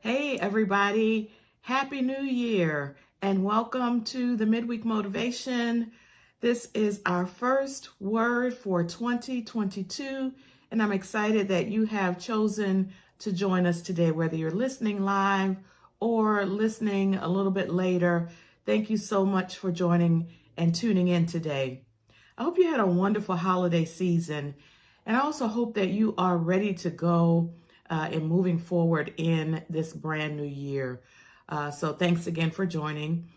Hey, everybody. Happy New Year and welcome to the Midweek Motivation. This is our first word for 2022, and I'm excited that you have chosen to join us today, whether you're listening live or listening a little bit later. Thank you so much for joining and tuning in today. I hope you had a wonderful holiday season, and I also hope that you are ready to go and moving forward in this brand new year. So thanks again for joining.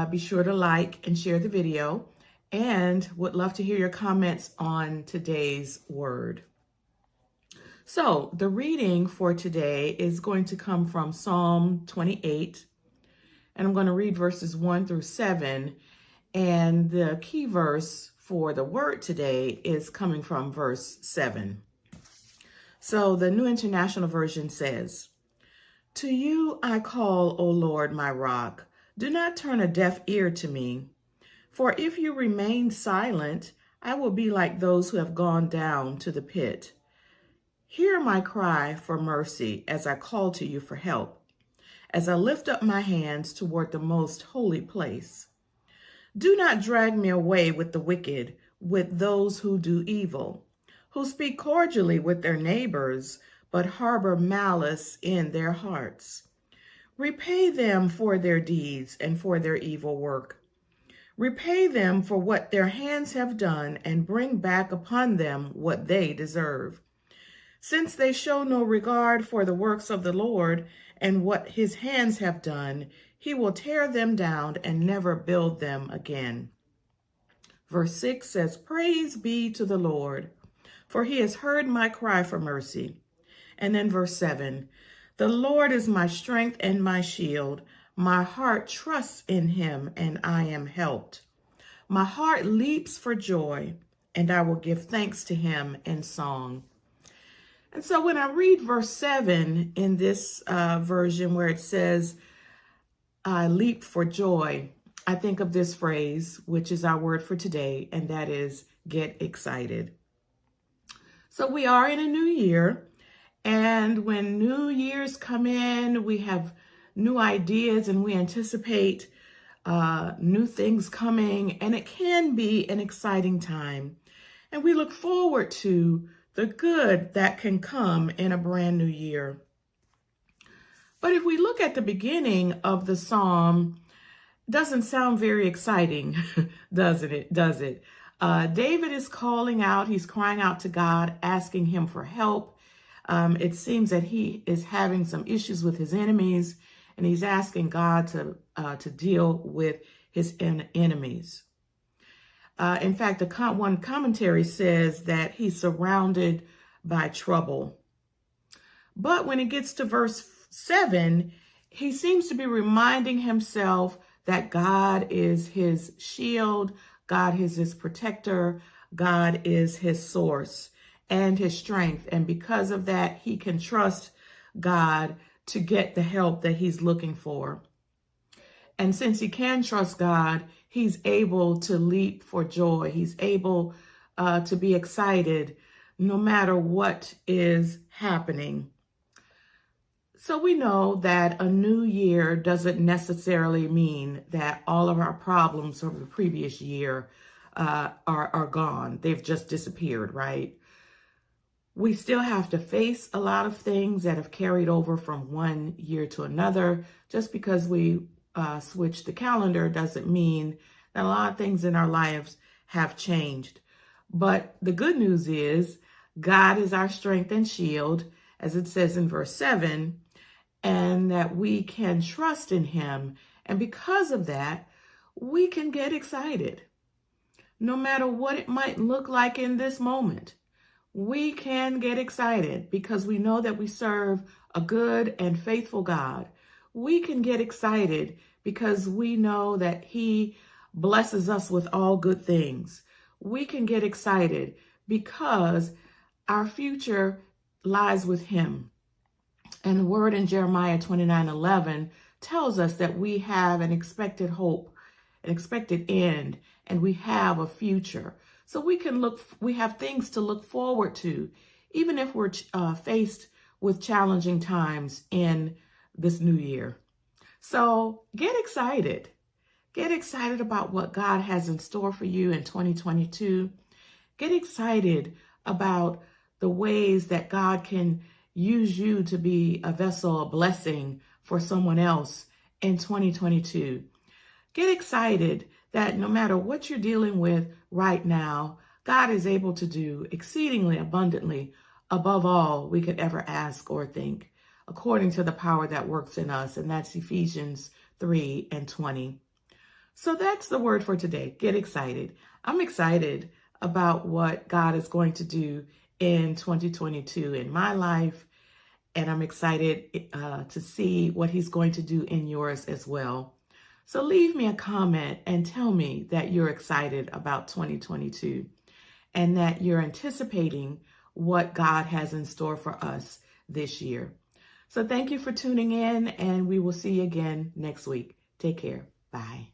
Be sure to like and share the video, and would love to hear your comments on today's word. So the reading for today is going to come from Psalm 28, and I'm going to read verses 1 through 7. And the key verse for the word today is coming from verse 7. So the New International Version says, "To you I call, O Lord, my rock. Do not turn a deaf ear to me. For if you remain silent, I will be like those who have gone down to the pit. Hear my cry for mercy as I call to you for help, as I lift up my hands toward the most holy place. Do not drag me away with the wicked, with those who do evil, who speak cordially with their neighbors, but harbor malice in their hearts. Repay them for their deeds and for their evil work. Repay them for what their hands have done, and bring back upon them what they deserve. Since they show no regard for the works of the Lord and what his hands have done, he will tear them down and never build them again." Verse 6 says, "Praise be to the Lord, for he has heard my cry for mercy." And then verse 7, "The Lord is my strength and my shield. My heart trusts in him, and I am helped. My heart leaps for joy, and I will give thanks to him in song." And so when I read verse 7 in this version where it says, "I leap for joy," I think of this phrase, which is our word for today, and that is get excited. So we are in a new year, and when new years come in, we have new ideas and we anticipate new things coming, and it can be an exciting time. And we look forward to the good that can come in a brand new year. But if we look at the beginning of the psalm, it doesn't sound very exciting, does it? David is calling out, he's crying out to God, asking him for help. It seems that he is having some issues with his enemies, and he's asking God to deal with his enemies. In fact, one commentary says that he's surrounded by trouble. But when it gets to verse 7, he seems to be reminding himself that God is his shield, God is his protector, God is his source and his strength. And because of that, he can trust God to get the help that he's looking for. And since he can trust God, he's able to leap for joy. He's able to be excited no matter what is happening. So we know that a new year doesn't necessarily mean that all of our problems from the previous year are gone. They've just disappeared, right? We still have to face a lot of things that have carried over from one year to another. Just because we switch the calendar doesn't mean that a lot of things in our lives have changed. But the good news is God is our strength and shield, as it says in verse 7, and that we can trust in him. And because of that, we can get excited. No matter what it might look like in this moment, we can get excited because we know that we serve a good and faithful God. We can get excited because we know that he blesses us with all good things. We can get excited because our future lies with him. And the word in Jeremiah 29:11 tells us that we have an expected hope, an expected end, and we have a future. So we have things to look forward to, even if we're faced with challenging times in this new year. So get excited. Get excited about what God has in store for you in 2022. Get excited about the ways that God can use you to be a vessel, a blessing for someone else in 2022. Get excited that no matter what you're dealing with right now, God is able to do exceedingly abundantly above all we could ever ask or think, according to the power that works in us. And that's Ephesians 3:20. So that's the word for today. Get excited. I'm excited about what God is going to do in 2022 in my life. And I'm excited to see what he's going to do in yours as well. So leave me a comment and tell me that you're excited about 2022 and that you're anticipating what God has in store for us this year. So thank you for tuning in, and we will see you again next week. Take care. Bye.